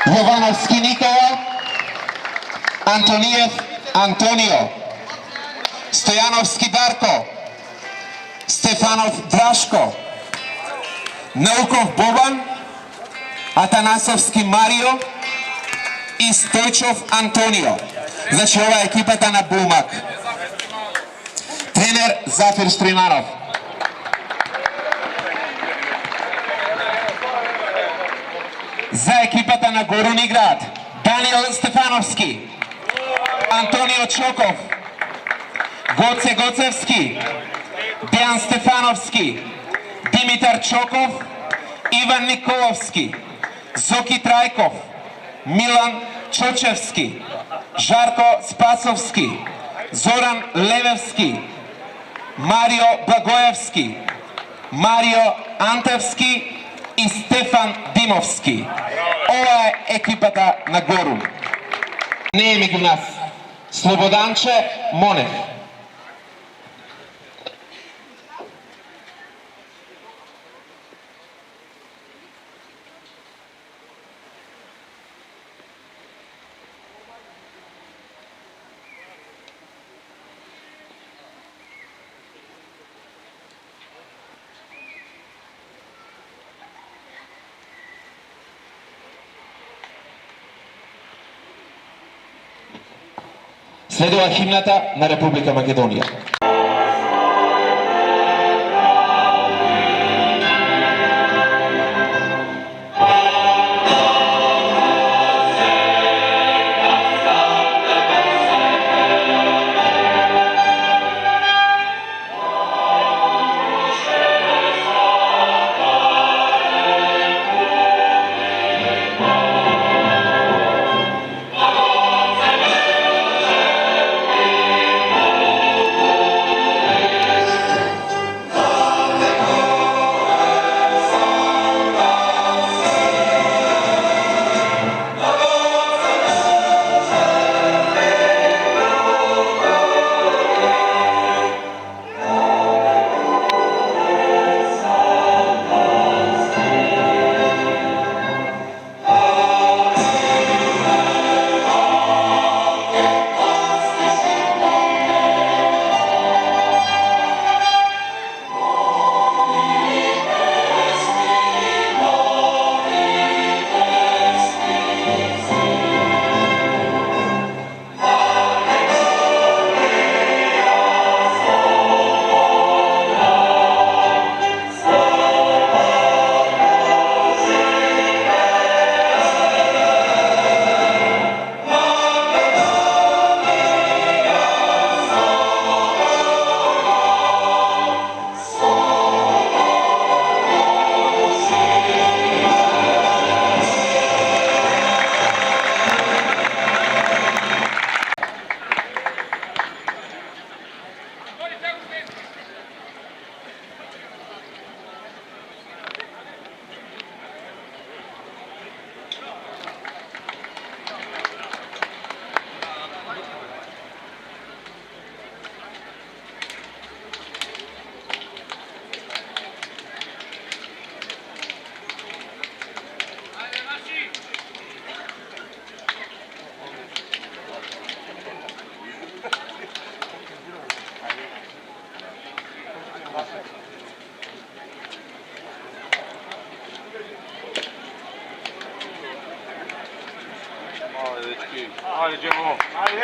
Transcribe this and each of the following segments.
Jovanovski Nikola, Antoniev Antonio, Stojanovski Darko, Stefanov Draško, Naukov Boban, Atanasovski Mario i Stojčov Antonio. Znači ova ekipa ta na bumak. Trener Zafir Strimanov. Za ekipata na Goruni grad Daniel Stefanovski, Antonio Čokov, Goce Gocevski, Dejan Stefanovski, Dimitar Čokov, Ivan Nikolovski, Zoki Trajkov, Milan Čočevski, Žarko Spasovski, Zoran Levevski, Mario Blagojevski, Mario Antevski i Stefan Dimovski. Ova je ekipata na Goru. Ne je među nas Slobodanče Monev. Следува химната на Република Македонија. Hadi Cemo. Hadi.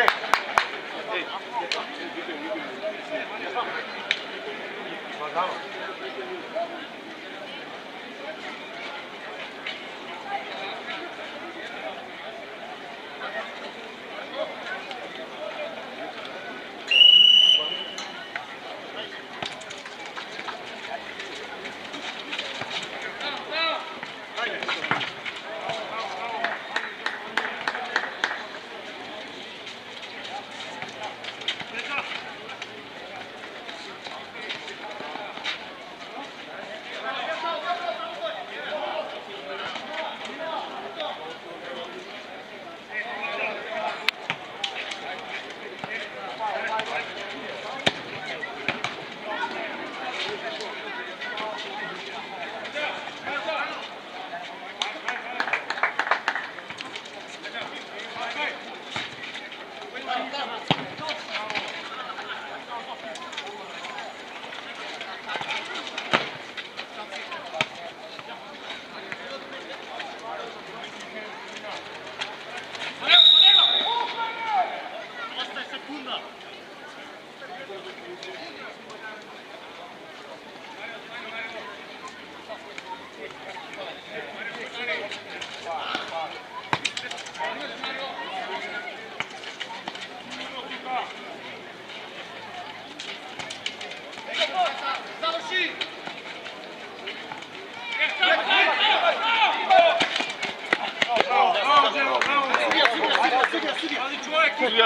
судия,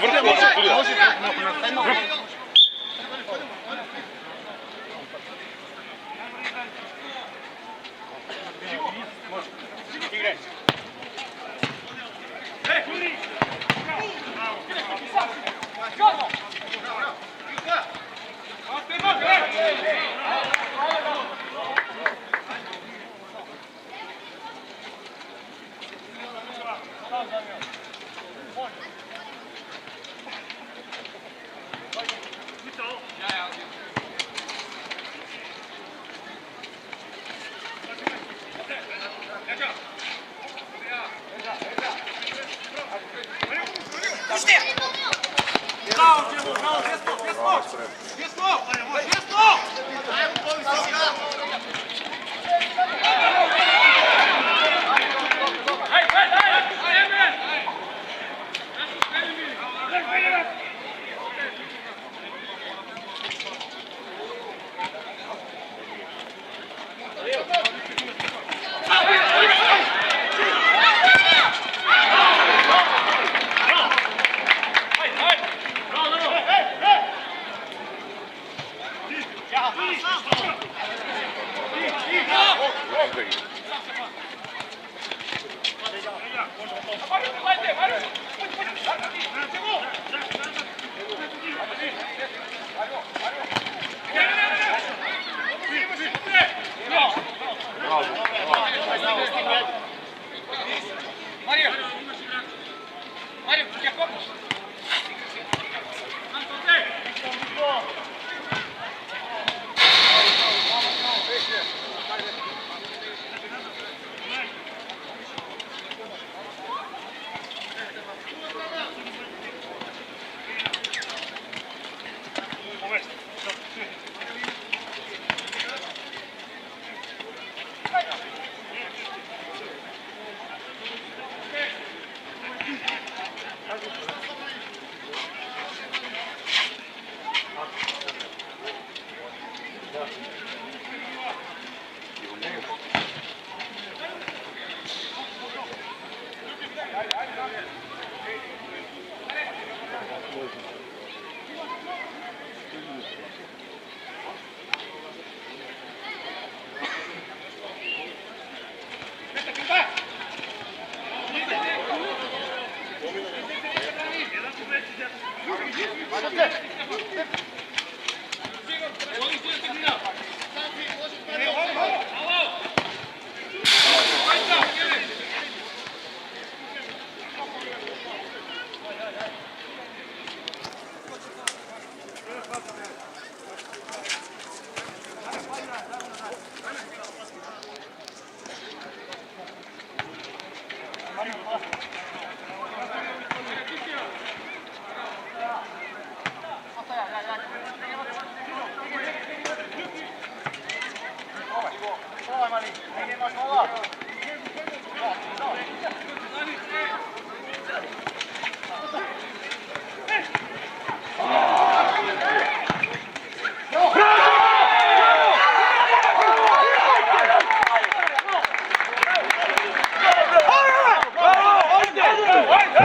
върховен судия.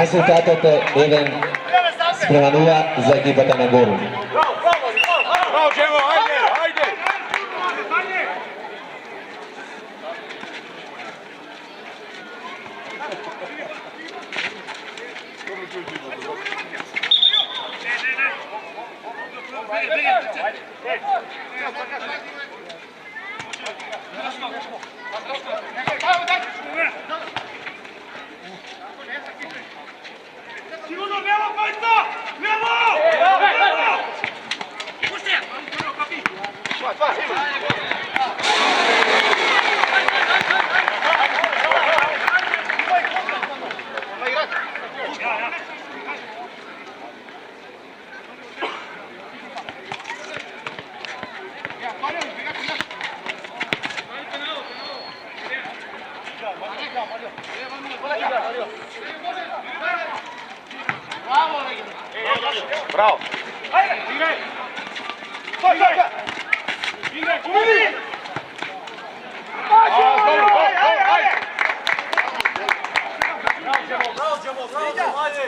Резултатът е 1-0 за екипата на Горов. Bravo!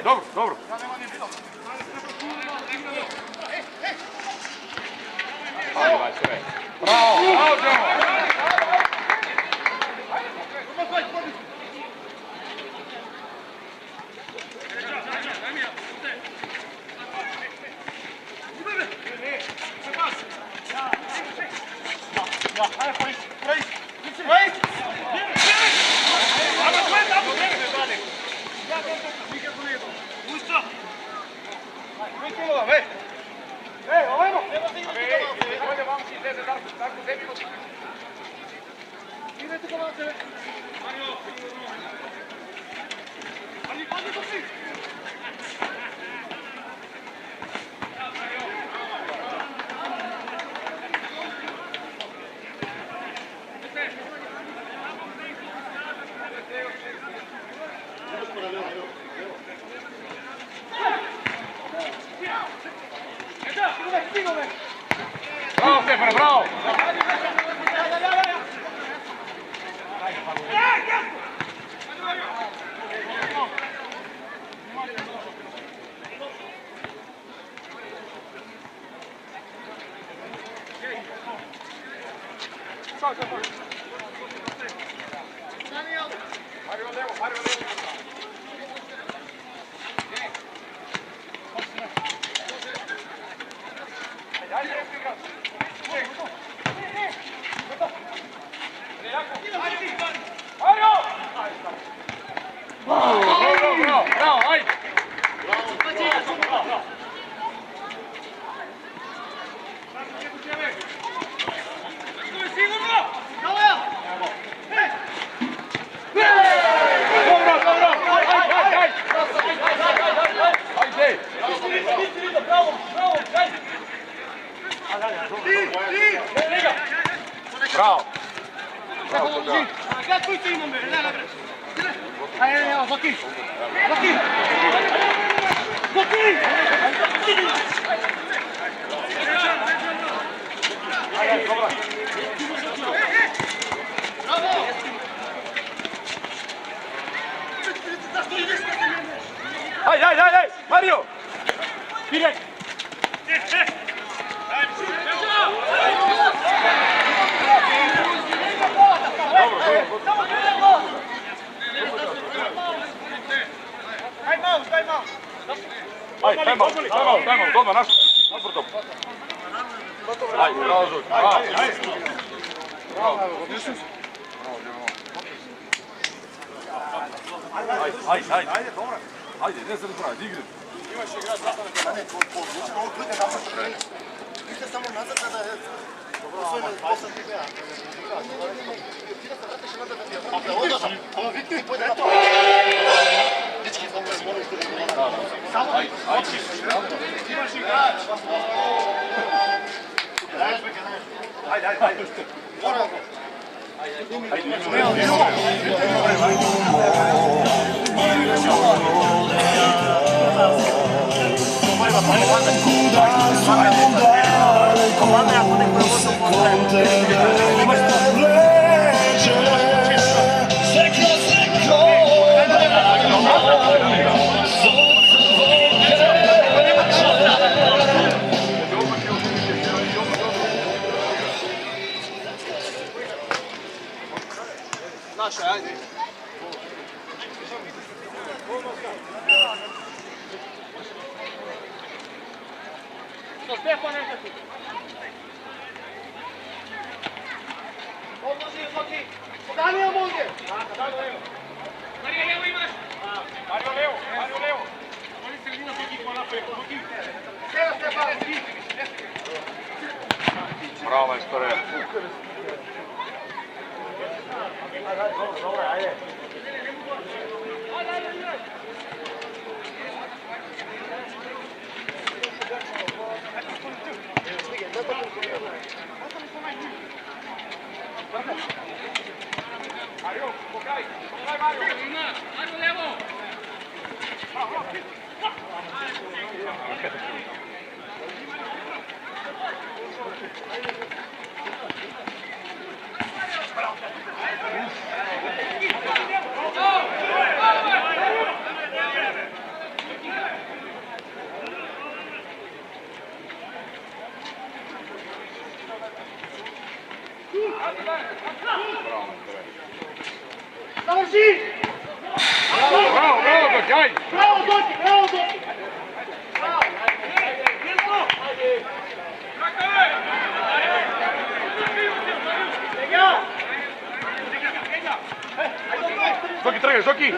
Dobro, dobro. Bravo, bravo, Đemo. Bravo, Stefane, bravo! Bravo, ajde! Bravo! Ajde, Mario! Piraj! Ajde, time out, odmah, naš brdo. Ajde, bravo, Žuć, bravo. Ajde, dobro. Ajde, ne sad pravi, igri. Imaš igra zastane kada ne, povuči ovo klike napravo treni. Vidite samo nazad kada je usvojeno 8 TPA. Ti da se vratiš nazad da ti je. Dakle, onda sam, ovo vidite i pojde na to. Dečki, samo je moraju što je bilo. Samo imaš igrač. Ajde. Moramo. Naša, ajde. Što Stefan nekako? Odloži, odloži. Podani vam ovdje. Marija, levo imaš. Mario levo. Oni se vidimo po napred. Evo Stefan. Bravo, majstore. Dobro, ajde. Mario, pokraj Mario. Mario levo. Završi! Bravo, bravo, Zoki, ajde! Bravo, Zoki, bravo, Zoki! Bravo! Zoki, trgaj, Zoki!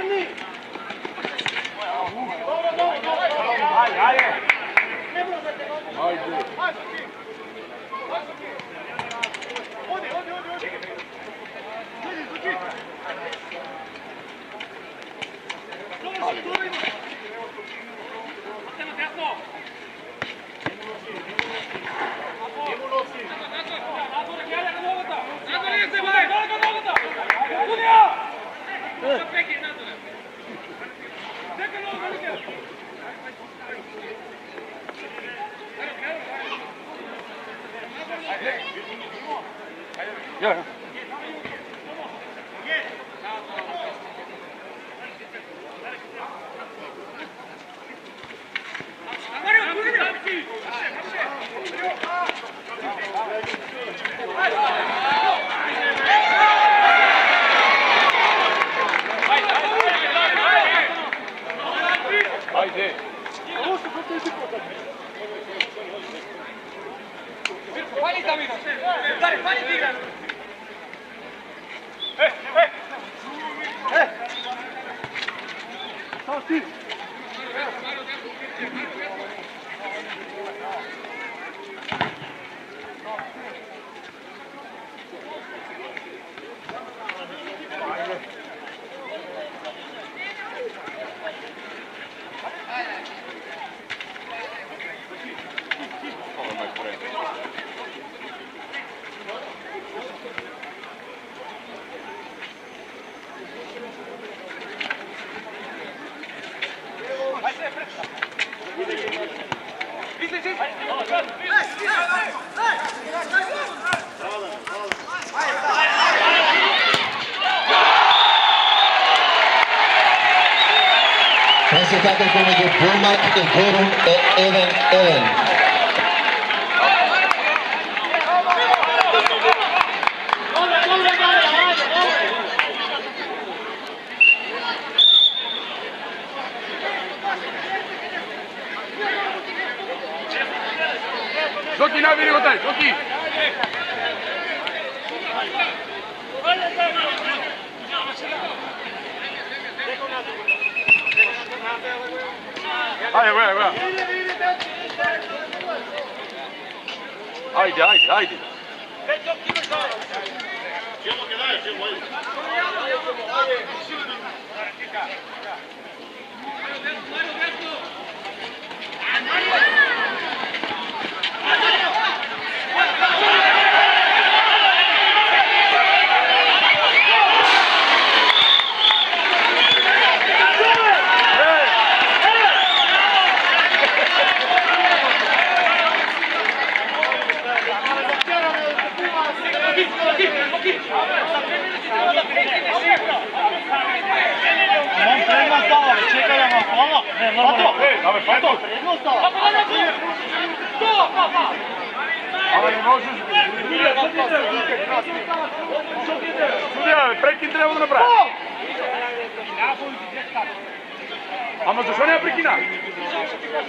Ja. Ajde. Fali Damiro! Dai, fali Digan! Rezultatul pomeđu Bulmak i Gorun 1-1. Zoki, nabiri go taj, Zoki! Ajde, evo, evo. Ajde, ajde, ajde. Ali ne možeš... Sudija, prekin treba da napravi. A možda što nema prekina?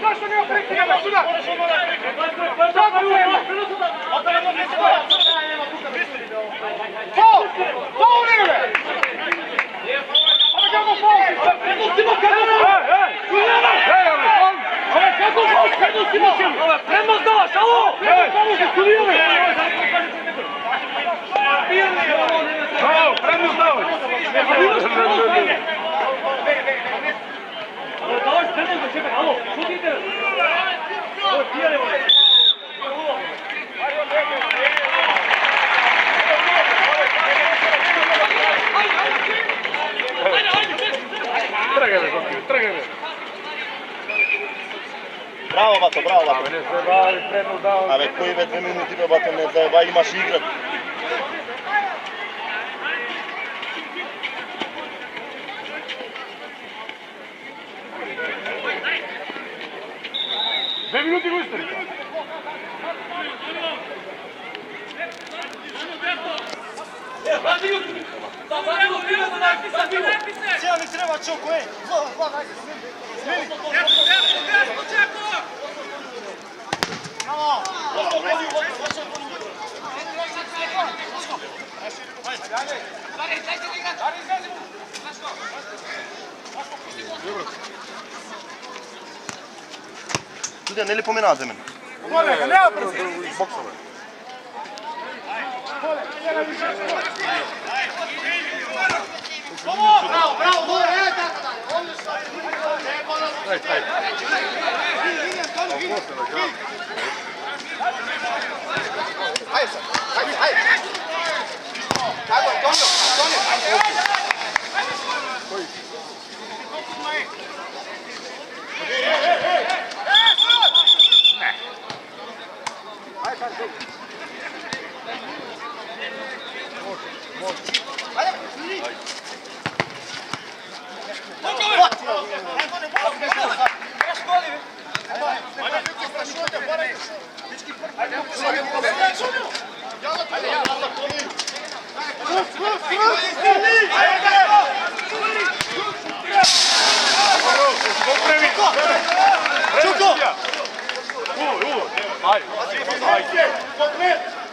Zašto nema prekina, da suda? Faul! Faul nije! Ali kako faul? Prednostimo Kaduna! Ej, ali faul! Kako faul? Prednostimo Kaduna! Prednost daš, alo! Bravo, prednost dao! Давай, предност, čekaj, alo! Šutite! Ovo, pijali ovo! Tragaj me, Zoki, tragaj me! Bravo, bato, bravo, bato. Ne se bavi, prednost dao. Абе, кои бе 2 минути, бе, бато, не заеба, имаш игра. Две минути го изтри. Cijela mi treba čoko, ej! Dva, dajde, smiri! Bravo! Ljudi, ne li pomenat za mene? Kolega, nema brzo. Boksove. Bravo, bravo, dobro, tako dalje. Aj. Ajde sad, ajde! Tako je, Tonio!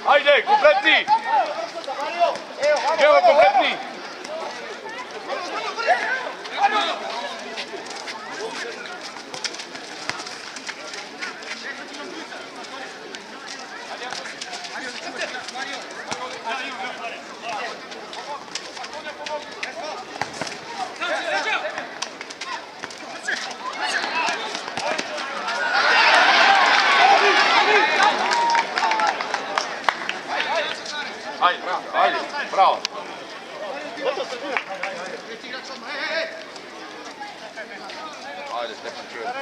Ajde, kompletni! Evo, kompletni! Ajde, bravo. Ajde, Stefan, čujem.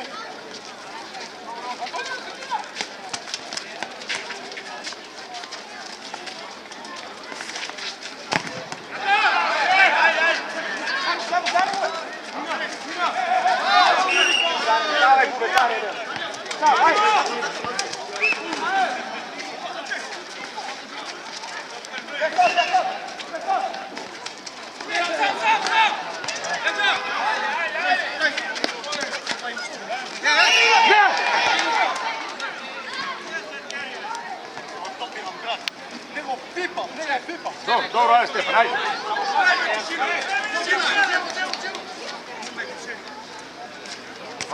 Dobro, ajde, Stefan, ajde.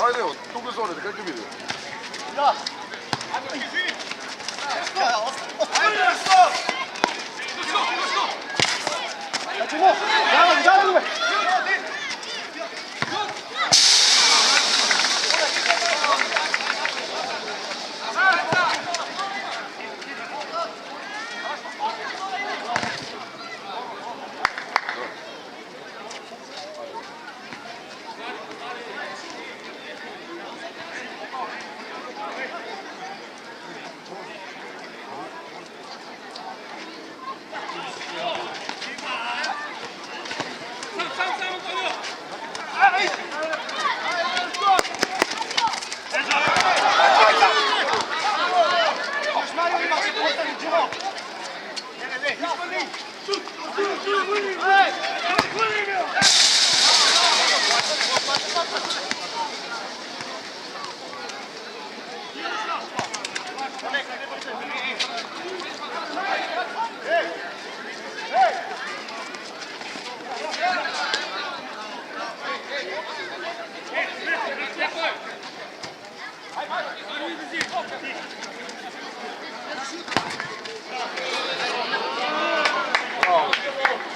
Ajde, evo, tu ga zove, da kako je vidio. Da!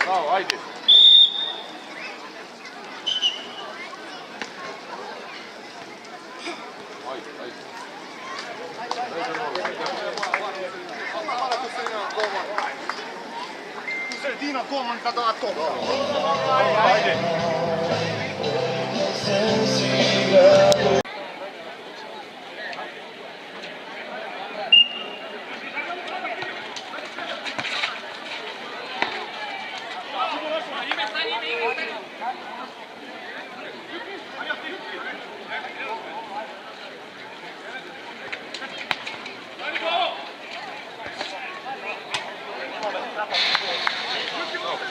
Bravo, ajde. Sredina golman kada da to. Ajde.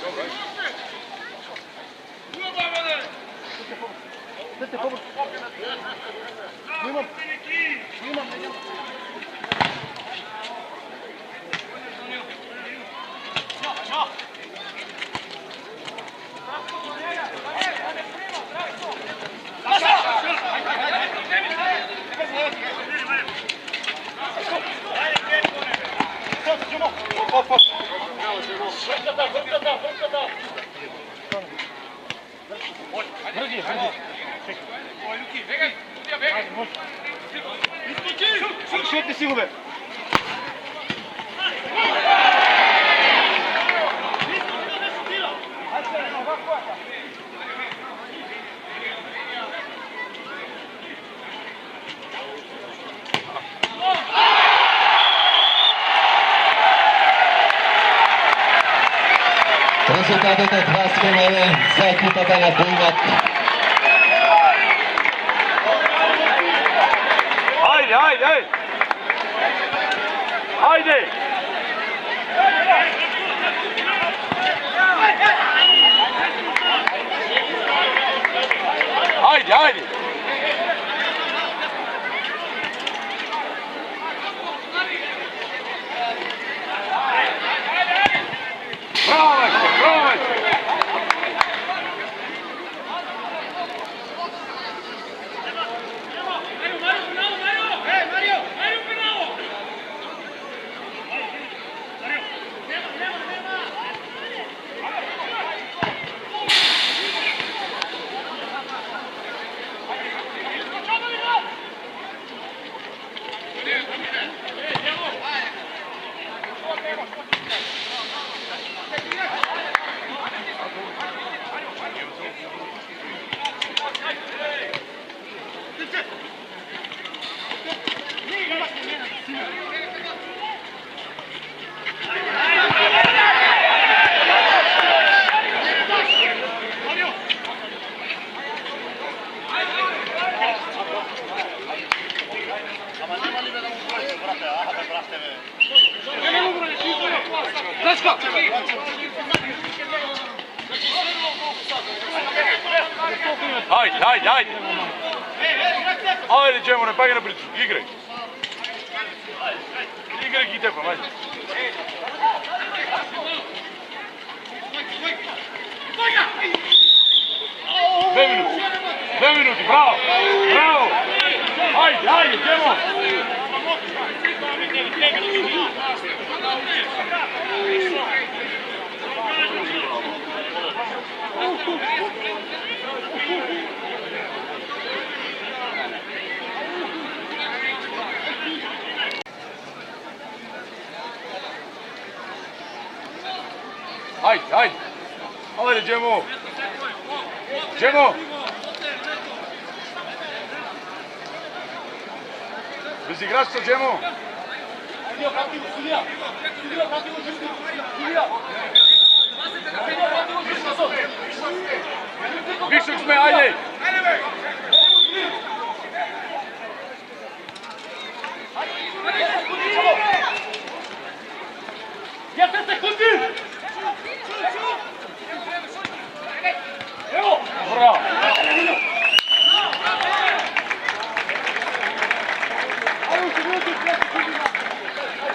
Dobro, ajde. Šutni si ube. Результатът е 2:1 за екипата на Буйнак. Haydi haydi haydi. Haydi. Haydi haydi. Bravo Maçko, bravo Maçko. Haydi haydi haydi. Haydi Cemone, pagaj na pricu, igraj. Igraj i tepam, ajde. Dve minuti, bravo, bravo. Ajde, ajde, Cemo. Haydi, haydi. Haydi Cemo. Cemo. Bez igrača, Cemo. Višak sme, ajde.